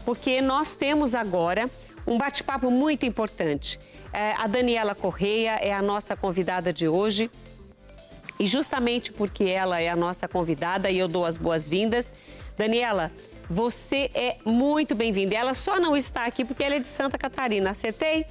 porque nós temos agora um bate-papo muito importante. A Daniela Correia é a nossa convidada de hoje. E justamente porque ela é a nossa convidada e eu dou as boas-vindas, Daniela, você é muito bem-vinda. Ela só não está aqui porque ela é de Santa Catarina, acertei?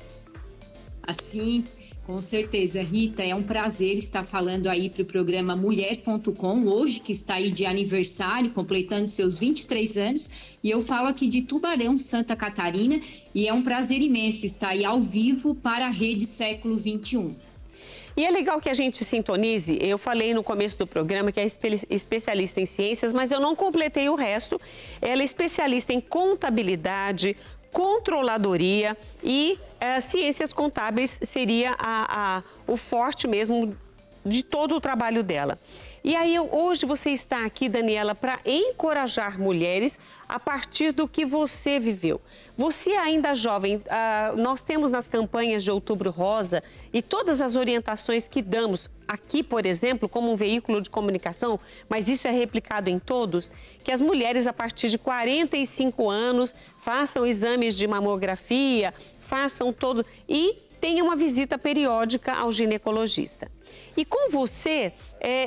Assim, com certeza, Rita, é um prazer estar falando aí para o programa Mulher.com, hoje que está aí de aniversário, completando seus 23 anos, e eu falo aqui de Tubarão, Santa Catarina, e é um prazer imenso estar aí ao vivo para a Rede Século XXI. E é legal que a gente sintonize. Eu falei no começo do programa que é especialista em ciências, mas eu não completei o resto. Ela é especialista em contabilidade, controladoria e ciências contábeis seria o forte mesmo de todo o trabalho dela. E aí, hoje você está aqui, Daniela, para encorajar mulheres a partir do que você viveu. Você ainda jovem, nós temos nas campanhas de Outubro Rosa e todas as orientações que damos aqui, por exemplo, como um veículo de comunicação, mas isso é replicado em todos, que as mulheres a partir de 45 anos façam exames de mamografia, façam todo e tenham uma visita periódica ao ginecologista. E com você,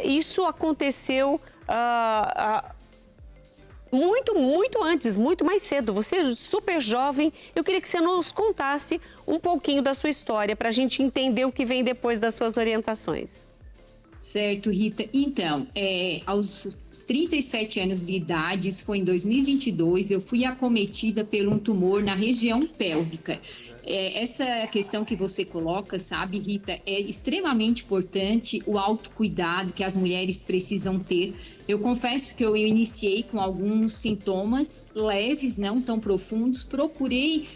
isso aconteceu muito antes, muito mais cedo. Você é super jovem. Eu queria que você nos contasse um pouquinho da sua história para a gente entender o que vem depois das suas orientações. Certo, Rita. Então, aos 37 anos de idade, isso foi em 2022, eu fui acometida por um tumor na região pélvica. Essa questão que você coloca, sabe, Rita, é extremamente importante o autocuidado que as mulheres precisam ter. Eu confesso que eu iniciei com alguns sintomas leves, não tão profundos, procurei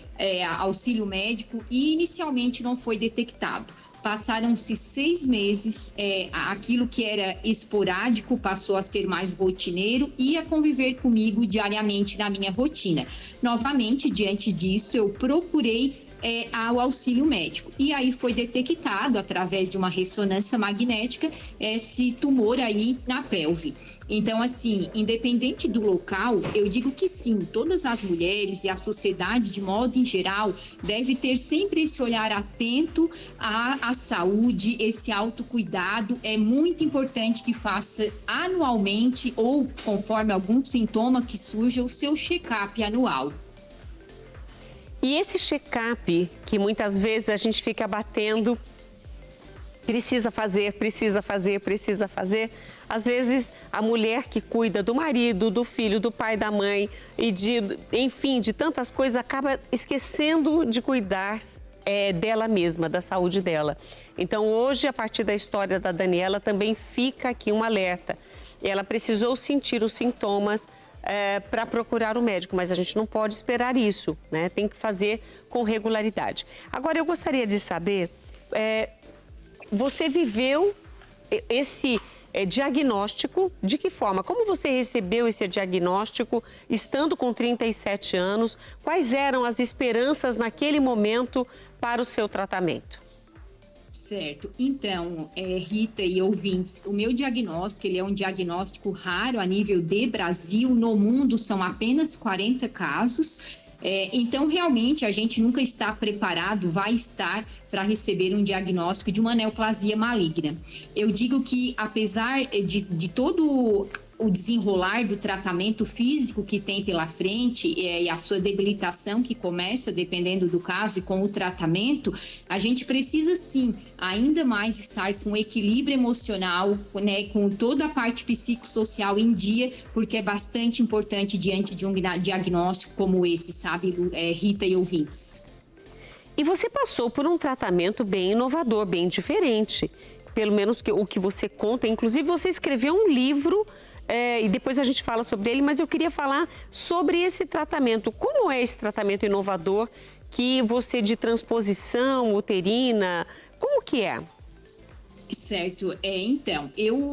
auxílio médico e inicialmente não foi detectado. Passaram-se 6 meses, aquilo que era esporádico passou a ser mais rotineiro e a conviver comigo diariamente na minha rotina. Novamente, diante disso, eu procurei ao auxílio médico. E aí foi detectado, através de uma ressonância magnética, esse tumor aí na pelve. Então, assim, independente do local, eu digo que sim, todas as mulheres e a sociedade, de modo em geral, deve ter sempre esse olhar atento à saúde, esse autocuidado. É muito importante que faça anualmente ou conforme algum sintoma que surja, o seu check-up anual. E esse check-up, que muitas vezes a gente fica batendo, precisa fazer, às vezes a mulher que cuida do marido, do filho, do pai, da mãe e de tantas coisas, acaba esquecendo de cuidar dela mesma, da saúde dela. Então hoje, a partir da história da Daniela, também fica aqui um alerta. Ela precisou sentir os sintomas para procurar o médico, mas a gente não pode esperar isso, né? Tem que fazer com regularidade. Agora, eu gostaria de saber, você viveu esse diagnóstico de que forma? Como você recebeu esse diagnóstico estando com 37 anos? Quais eram as esperanças naquele momento para o seu tratamento? Certo. Então, Rita e ouvintes, o meu diagnóstico, ele é um diagnóstico raro a nível de Brasil. No mundo são apenas 40 casos. Então, realmente, a gente nunca está preparado, vai estar para receber um diagnóstico de uma neoplasia maligna. Eu digo que, apesar de todo o desenrolar do tratamento físico que tem pela frente e a sua debilitação que começa dependendo do caso e com o tratamento, a gente precisa sim ainda mais estar com equilíbrio emocional, né, com toda a parte psicossocial em dia, porque é bastante importante diante de um diagnóstico como esse, sabe, Rita e ouvintes. E você passou por um tratamento bem inovador, bem diferente, pelo menos o que você conta. Inclusive, você escreveu um livro e depois a gente fala sobre ele, mas eu queria falar sobre esse tratamento. Como é esse tratamento inovador que você de transposição uterina, como que é? Certo, então,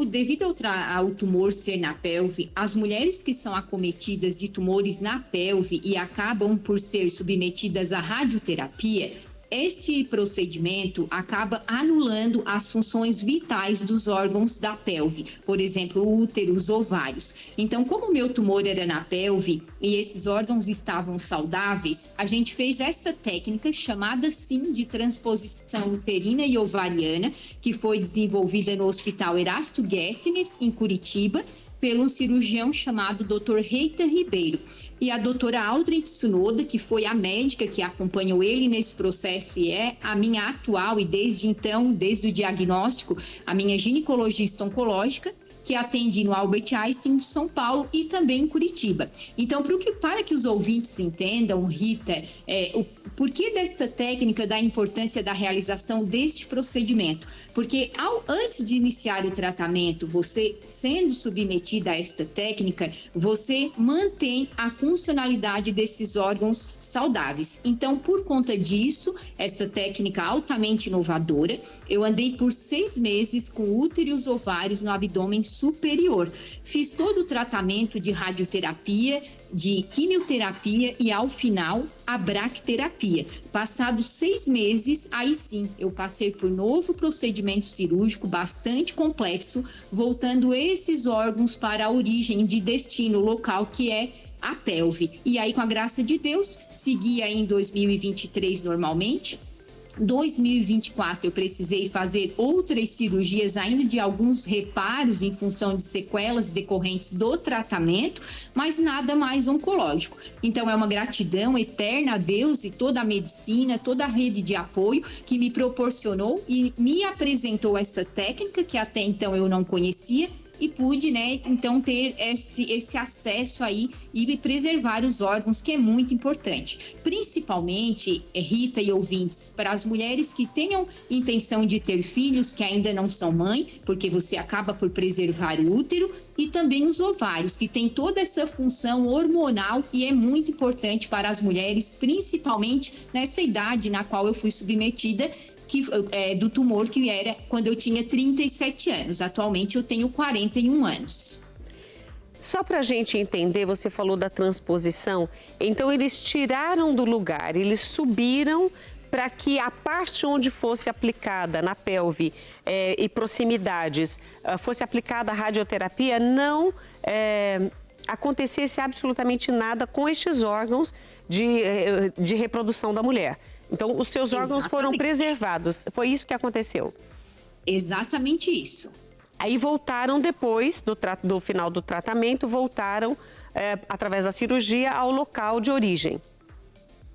devido ao tumor ser na pelve, as mulheres que são acometidas de tumores na pelve e acabam por ser submetidas à radioterapia, este procedimento acaba anulando as funções vitais dos órgãos da pelve, por exemplo, o útero, os ovários. Então, como o meu tumor era na pelve e esses órgãos estavam saudáveis, a gente fez essa técnica chamada sim de transposição uterina e ovariana, que foi desenvolvida no Hospital Erasto Gettner, em Curitiba, pelo cirurgião chamado Dr. Reita Ribeiro. E a doutora Audrey Tsunoda, que foi a médica que acompanhou ele nesse processo e é a minha atual e desde então, desde o diagnóstico, a minha ginecologista oncológica, que atende no Albert Einstein de São Paulo e também em Curitiba. Então, para que os ouvintes entendam, Rita, o porquê desta técnica, da importância da realização deste procedimento? Porque antes de iniciar o tratamento, você sendo submetida a esta técnica, você mantém a funcionalidade desses órgãos saudáveis. Então, por conta disso, essa técnica altamente inovadora, eu andei por 6 meses com o útero e os ovários no abdômen superior. Fiz todo o tratamento de radioterapia, de quimioterapia e, ao final, a bracterapia. Passados 6 meses, aí sim, eu passei por novo procedimento cirúrgico bastante complexo, voltando esses órgãos para a origem de destino local, que é a pelve. E aí, com a graça de Deus, segui aí em 2023 normalmente. 2024 eu precisei fazer outras cirurgias ainda de alguns reparos em função de sequelas decorrentes do tratamento, mas nada mais oncológico. Então é uma gratidão eterna a Deus e toda a medicina, toda a rede de apoio que me proporcionou e me apresentou essa técnica que até então eu não conhecia, e pude, né, então ter esse acesso aí e preservar os órgãos, que é muito importante. Principalmente, Rita e ouvintes, para as mulheres que tenham intenção de ter filhos, que ainda não são mãe, porque você acaba por preservar o útero, e também os ovários, que tem toda essa função hormonal e é muito importante para as mulheres, principalmente nessa idade na qual eu fui submetida, do tumor, que era quando eu tinha 37 anos. Atualmente eu tenho 41 anos. Só para a gente entender, você falou da transposição, então eles tiraram do lugar, eles subiram para que a parte onde fosse aplicada na pelve e proximidades fosse aplicada a radioterapia, não acontecesse absolutamente nada com estes órgãos de reprodução da mulher. Então, os seus órgãos foram preservados. Foi isso que aconteceu? Exatamente isso. Aí voltaram depois do final do tratamento, voltaram através da cirurgia ao local de origem.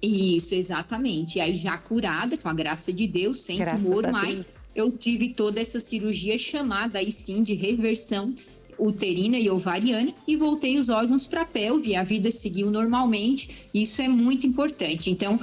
Isso, exatamente. E aí já curada, com a graça de Deus, sem tumor, mas eu tive toda essa cirurgia chamada aí sim de reversão uterina e ovariana e voltei os órgãos para a pelve, a vida seguiu normalmente, isso é muito importante. Então,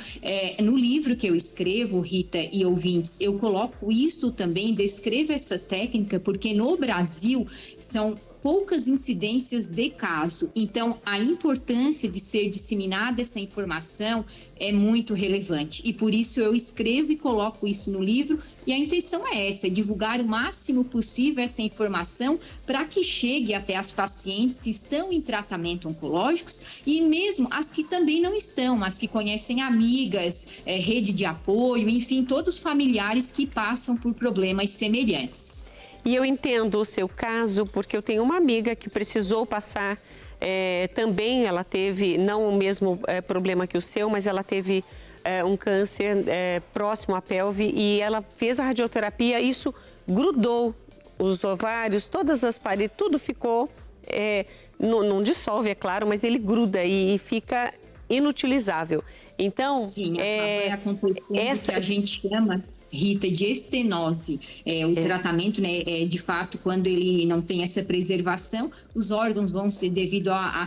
no livro que eu escrevo, Rita e ouvintes, eu coloco isso também, descrevo essa técnica, porque no Brasil são poucas incidências de caso. Então, a importância de ser disseminada essa informação é muito relevante. E por isso eu escrevo e coloco isso no livro. E a intenção é essa, é divulgar o máximo possível essa informação para que chegue até as pacientes que estão em tratamento oncológicos e mesmo as que também não estão, mas que conhecem amigas, rede de apoio, enfim, todos os familiares que passam por problemas semelhantes. E eu entendo o seu caso, porque eu tenho uma amiga que precisou passar, também ela teve, não o mesmo problema que o seu, mas ela teve um câncer próximo à pelve e ela fez a radioterapia, isso grudou os ovários, todas as paredes, tudo ficou, não dissolve, é claro, mas ele gruda e fica inutilizável. Então, sim, essa que a gente chama, Rita, de estenose. O tratamento, né, de fato, quando ele não tem essa preservação, os órgãos vão ser, devido à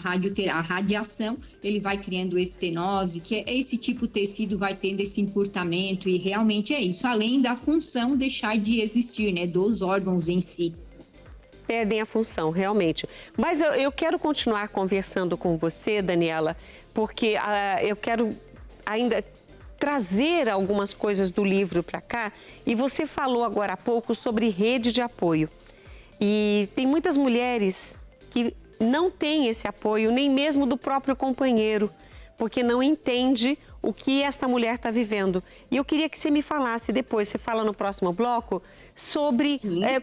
radiação, ele vai criando estenose, que esse tipo de tecido vai tendo esse encurtamento e realmente é isso, além da função deixar de existir, né, dos órgãos em si. Perdem a função, realmente. Mas eu quero continuar conversando com você, Daniela, porque eu quero ainda trazer algumas coisas do livro para cá, e você falou agora há pouco sobre rede de apoio. E tem muitas mulheres que não têm esse apoio, nem mesmo do próprio companheiro, porque não entende o que esta mulher está vivendo. E eu queria que você me falasse depois, você fala no próximo bloco, sobre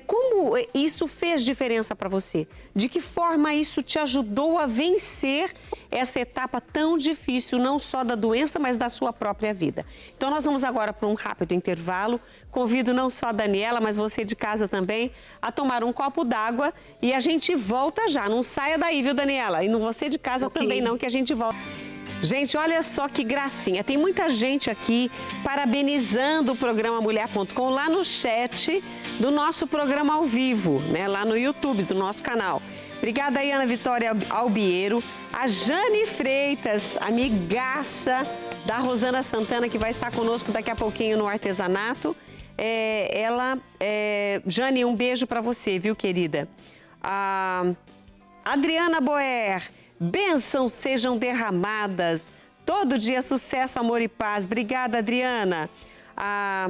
como isso fez diferença para você. De que forma isso te ajudou a vencer essa etapa tão difícil, não só da doença, mas da sua própria vida. Então nós vamos agora para um rápido intervalo. Convido não só a Daniela, mas você de casa também, a tomar um copo d'água e a gente volta já. Não saia daí, viu, Daniela? E não você de casa também não, que a gente volta. Gente, olha só que gracinha. Tem muita gente aqui parabenizando o programa Mulher.com lá no chat do nosso programa ao vivo, né? Lá no YouTube do nosso canal. Obrigada aí, Ana Vitória Albiero. A Jane Freitas, amigaça da Rosana Santana, que vai estar conosco daqui a pouquinho no artesanato. Jane, um beijo para você, viu, querida? A Adriana Boer. Bênçãos sejam derramadas. Todo dia sucesso, amor e paz. Obrigada, Adriana. A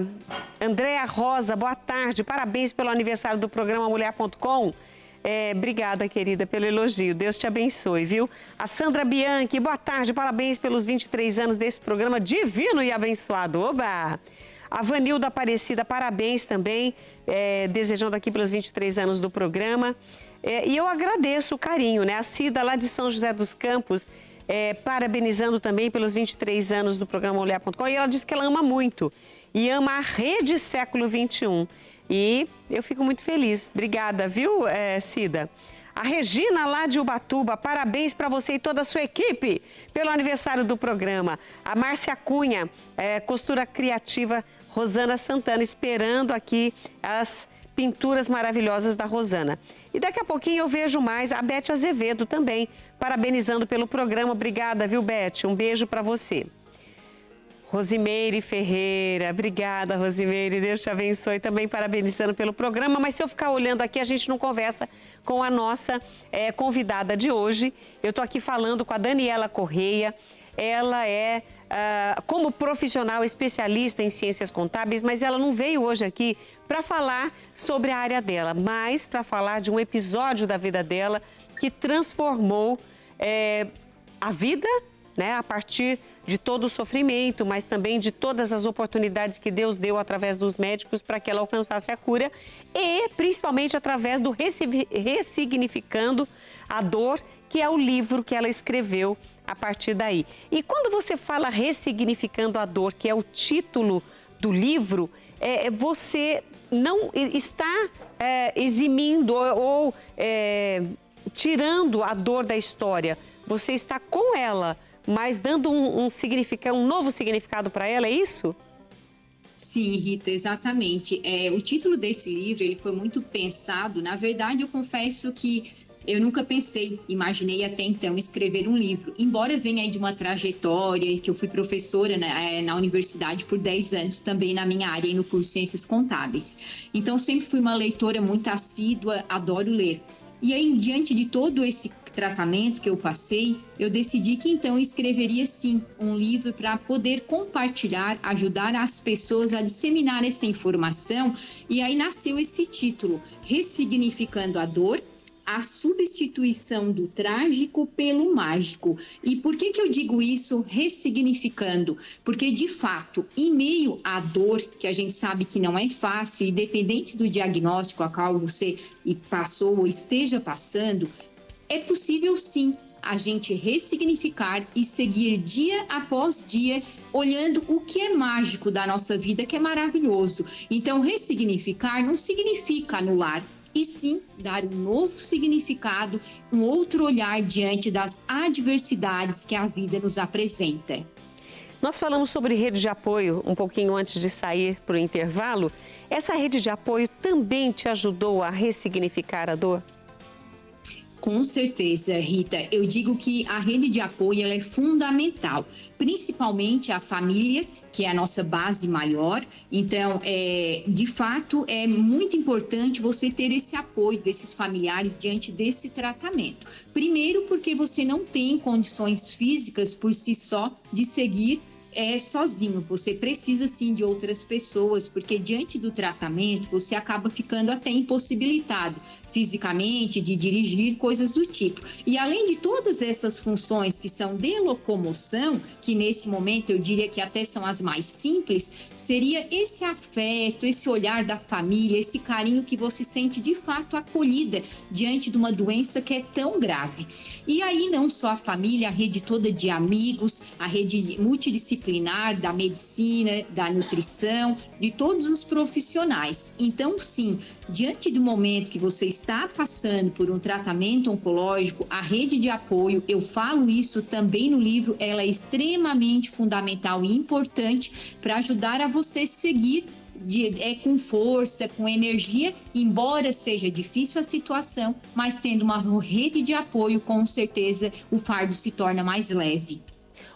Andréa Rosa, boa tarde. Parabéns pelo aniversário do programa Mulher.com. Obrigada, querida, pelo elogio. Deus te abençoe, viu? A Sandra Bianchi, boa tarde. Parabéns pelos 23 anos desse programa divino e abençoado. Oba! A Vanilda Aparecida, parabéns também. Desejando aqui pelos 23 anos do programa. E eu agradeço o carinho, né? A Cida, lá de São José dos Campos, parabenizando também pelos 23 anos do programa Mulher.com. E ela disse que ela ama muito e ama a Rede Século XXI. E eu fico muito feliz. Obrigada, viu, Cida? A Regina, lá de Ubatuba, parabéns para você e toda a sua equipe pelo aniversário do programa. A Márcia Cunha, costura criativa Rosana Santana, esperando aqui as pinturas maravilhosas da Rosana. E daqui a pouquinho eu vejo mais a Beth Azevedo também, parabenizando pelo programa. Obrigada, viu, Beth? Um beijo para você. Rosimeire Ferreira, obrigada, Rosimeire, Deus te abençoe, também parabenizando pelo programa, mas se eu ficar olhando aqui, a gente não conversa com a nossa convidada de hoje. Eu estou aqui falando com a Daniela Correia, ela como profissional especialista em ciências contábeis, mas ela não veio hoje aqui para falar sobre a área dela, mas para falar de um episódio da vida dela que transformou a vida, né, a partir de todo o sofrimento, mas também de todas as oportunidades que Deus deu através dos médicos para que ela alcançasse a cura e principalmente através do Ressignificando a Dor, que é o livro que ela escreveu a partir daí. E quando você fala Ressignificando a Dor, que é o título do livro, você não está eximindo ou tirando a dor da história. Você está com ela, mas dando um novo significado para ela, é isso? Sim, Rita, exatamente. O título desse livro ele foi muito pensado. Na verdade, eu confesso que eu nunca imaginei até então escrever um livro. Embora venha aí de uma trajetória, que eu fui professora na universidade por 10 anos, também na minha área, no curso de Ciências Contábeis. Então, sempre fui uma leitora muito assídua, adoro ler. E aí, diante de todo esse tratamento que eu passei, eu decidi que então eu escreveria sim um livro para poder compartilhar, ajudar as pessoas a disseminar essa informação. E aí nasceu esse título, Ressignificando a Dor, a substituição do trágico pelo mágico. E por que eu digo isso, ressignificando? Porque, de fato, em meio à dor, que a gente sabe que não é fácil, independente do diagnóstico a qual você passou ou esteja passando, é possível, sim, a gente ressignificar e seguir dia após dia, olhando o que é mágico da nossa vida, que é maravilhoso. Então, ressignificar não significa anular, e sim dar um novo significado, um outro olhar diante das adversidades que a vida nos apresenta. Nós falamos sobre rede de apoio um pouquinho antes de sair para o intervalo. Essa rede de apoio também te ajudou a ressignificar a dor? Com certeza, Rita. Eu digo que a rede de apoio ela é fundamental, principalmente a família, que é a nossa base maior. Então, de fato, é muito importante você ter esse apoio desses familiares diante desse tratamento. Primeiro, porque você não tem condições físicas por si só de seguir sozinho, você precisa sim de outras pessoas, porque diante do tratamento você acaba ficando até impossibilitado fisicamente, de dirigir, coisas do tipo. E além de todas essas funções que são de locomoção, que nesse momento eu diria que até são as mais simples, seria esse afeto, esse olhar da família, esse carinho que você sente de fato acolhida diante de uma doença que é tão grave. E aí não só a família, a rede toda de amigos, a rede multidisciplinar da medicina, da nutrição, de todos os profissionais. Então, sim, diante do momento que você está passando por um tratamento oncológico, a rede de apoio, eu falo isso também no livro, ela é extremamente fundamental e importante para ajudar a você seguir com força, com energia, embora seja difícil a situação, mas tendo uma rede de apoio, com certeza o fardo se torna mais leve.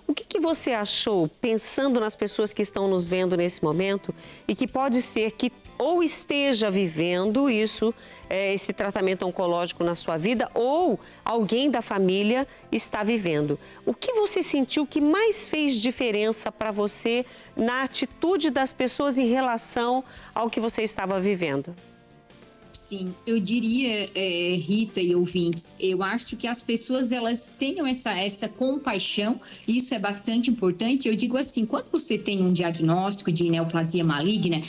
O que você achou, pensando nas pessoas que estão nos vendo nesse momento e que pode ser que ou esteja vivendo isso, esse tratamento oncológico na sua vida, ou alguém da família está vivendo? O que você sentiu que mais fez diferença para você na atitude das pessoas em relação ao que você estava vivendo? Sim, eu diria, Rita e ouvintes, eu acho que as pessoas elas tenham essa compaixão, e isso é bastante importante. Eu digo assim, quando você tem um diagnóstico de neoplasia maligna,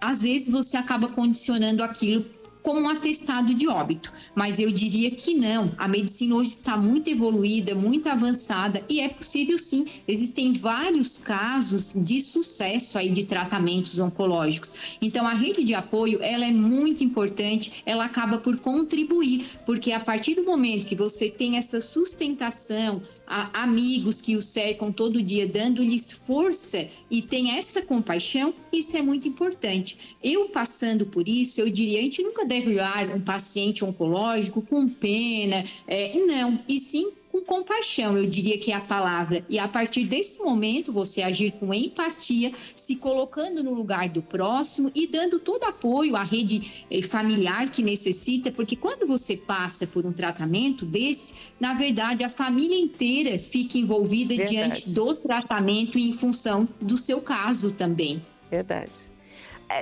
às vezes você acaba condicionando aquilo como um atestado de óbito, mas eu diria que não. A medicina hoje está muito evoluída, muito avançada e é possível sim. Existem vários casos de sucesso aí de tratamentos oncológicos. Então a rede de apoio, ela é muito importante, ela acaba por contribuir, porque a partir do momento que você tem essa sustentação, amigos que o cercam todo dia, dando-lhes força e tem essa compaixão, isso é muito importante. Eu passando por isso, eu diria, a gente nunca deve olhar um paciente oncológico com pena, não, e sim com compaixão, eu diria que é a palavra. E a partir desse momento, você agir com empatia, se colocando no lugar do próximo e dando todo apoio à rede familiar que necessita, porque quando você passa por um tratamento desse, na verdade, a família inteira fica envolvida diante do tratamento e em função do seu caso também. Verdade.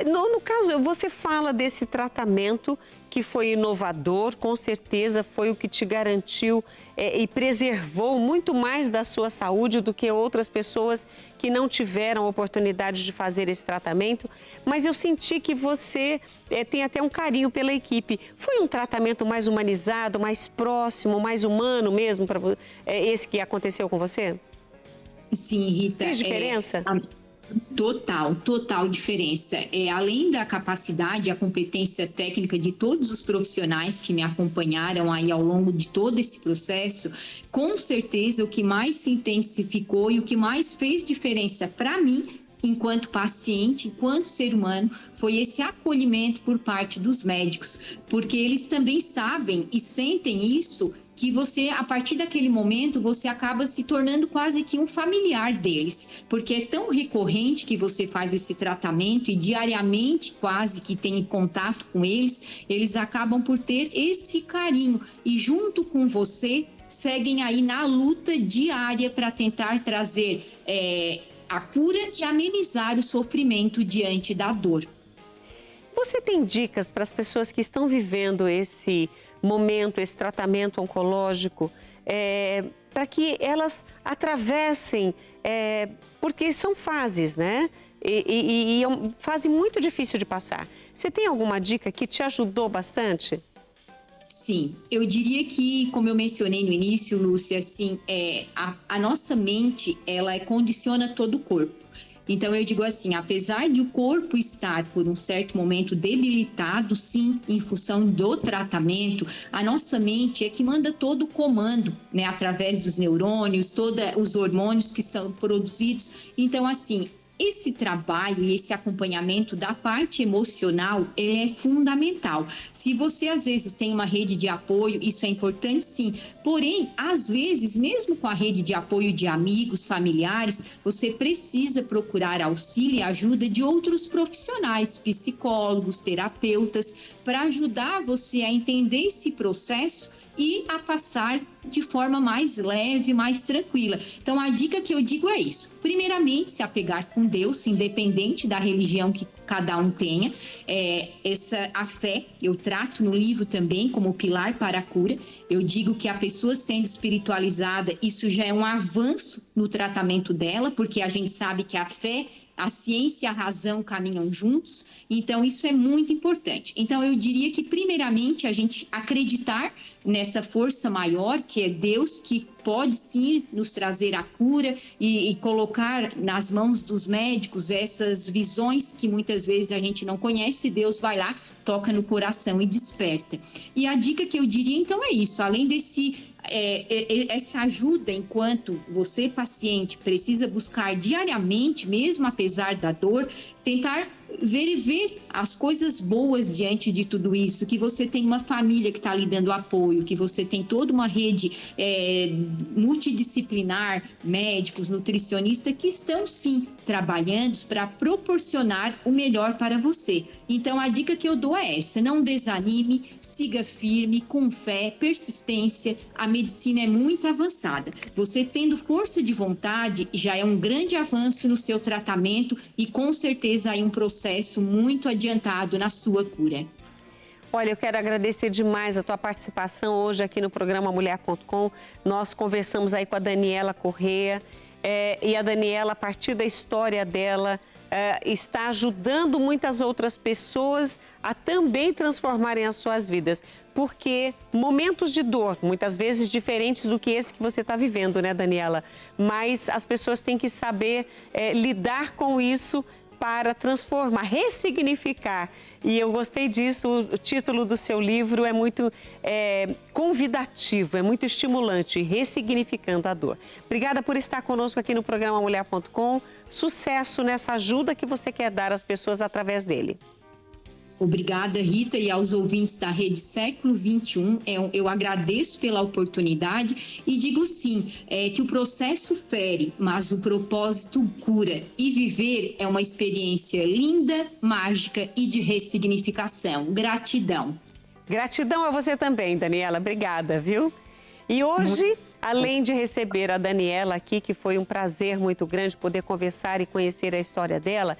No caso, você fala desse tratamento que foi inovador, com certeza foi o que te garantiu e preservou muito mais da sua saúde do que outras pessoas que não tiveram a oportunidade de fazer esse tratamento, mas eu senti que você tem até um carinho pela equipe. Foi um tratamento mais humanizado, mais próximo, mais humano mesmo, para esse que aconteceu com você? Sim, Rita. Fez diferença? Total diferença. Além da capacidade, a competência técnica de todos os profissionais que me acompanharam aí ao longo de todo esse processo, com certeza o que mais se intensificou e o que mais fez diferença para mim, enquanto paciente, enquanto ser humano, foi esse acolhimento por parte dos médicos, porque eles também sabem e sentem isso, que você, a partir daquele momento, você acaba se tornando quase que um familiar deles, porque é tão recorrente que você faz esse tratamento e diariamente quase que tem contato com eles, eles acabam por ter esse carinho e junto com você, seguem aí na luta diária para tentar trazer a cura e amenizar o sofrimento diante da dor. Você tem dicas para as pessoas que estão vivendo esse momento, esse tratamento oncológico, para que elas atravessem, porque são fases, né? E é uma fase muito difícil de passar. Você tem alguma dica que te ajudou bastante? Sim, eu diria que, como eu mencionei no início, Lúcia, assim, a nossa mente, ela condiciona todo o corpo. Então, eu digo assim, apesar de o corpo estar por um certo momento debilitado, sim, em função do tratamento, a nossa mente é que manda todo o comando, né, através dos neurônios, todos os hormônios que são produzidos. Então, assim, esse trabalho e esse acompanhamento da parte emocional, ele é fundamental. Se você, às vezes, tem uma rede de apoio, isso é importante, sim. Porém, às vezes, mesmo com a rede de apoio de amigos, familiares, você precisa procurar auxílio e ajuda de outros profissionais, psicólogos, terapeutas, para ajudar você a entender esse processo e a passar de forma mais leve, mais tranquila. Então, a dica que eu digo é isso. Primeiramente, se apegar com Deus, independente da religião que cada um tenha. A fé, eu trato no livro também como pilar para a cura. Eu digo que a pessoa sendo espiritualizada, isso já é um avanço no tratamento dela, porque a gente sabe que a fé, a ciência e a razão caminham juntos, então isso é muito importante. Então eu diria que primeiramente a gente acreditar nessa força maior, que é Deus, que pode sim nos trazer a cura e colocar nas mãos dos médicos essas visões que muitas vezes a gente não conhece. Deus vai lá, toca no coração e desperta. E a dica que eu diria então é isso, além essa ajuda enquanto você, paciente, precisa buscar diariamente, mesmo apesar da dor, tentar ver as coisas boas diante de tudo isso, que você tem uma família que está lhe dando apoio, que você tem toda uma rede multidisciplinar, médicos, nutricionistas, que estão sim trabalhando para proporcionar o melhor para você. Então a dica que eu dou é essa: não desanime, siga firme, com fé, persistência. A medicina é muito avançada. Você tendo força de vontade já é um grande avanço no seu tratamento e com certeza aí um processo muito adiantado na sua cura. Olha, eu quero agradecer demais a tua participação hoje aqui no programa Mulher.com. Nós conversamos aí com a Daniela Corrêa e a Daniela, a partir da história dela, está ajudando muitas outras pessoas a também transformarem as suas vidas. Porque momentos de dor, muitas vezes diferentes do que esse que você está vivendo, né, Daniela? Mas as pessoas têm que saber lidar com isso para transformar, ressignificar. E eu gostei disso, o título do seu livro é muito convidativo, é muito estimulante, ressignificando a dor. Obrigada por estar conosco aqui no programa Mulher.com. Sucesso nessa ajuda que você quer dar às pessoas através dele. Obrigada, Rita, e aos ouvintes da Rede Século XXI. Eu agradeço pela oportunidade e digo sim, que o processo fere, mas o propósito cura. E viver é uma experiência linda, mágica e de ressignificação. Gratidão. Gratidão a você também, Daniela. Obrigada, viu? E hoje, além de receber a Daniela aqui, que foi um prazer muito grande poder conversar e conhecer a história dela,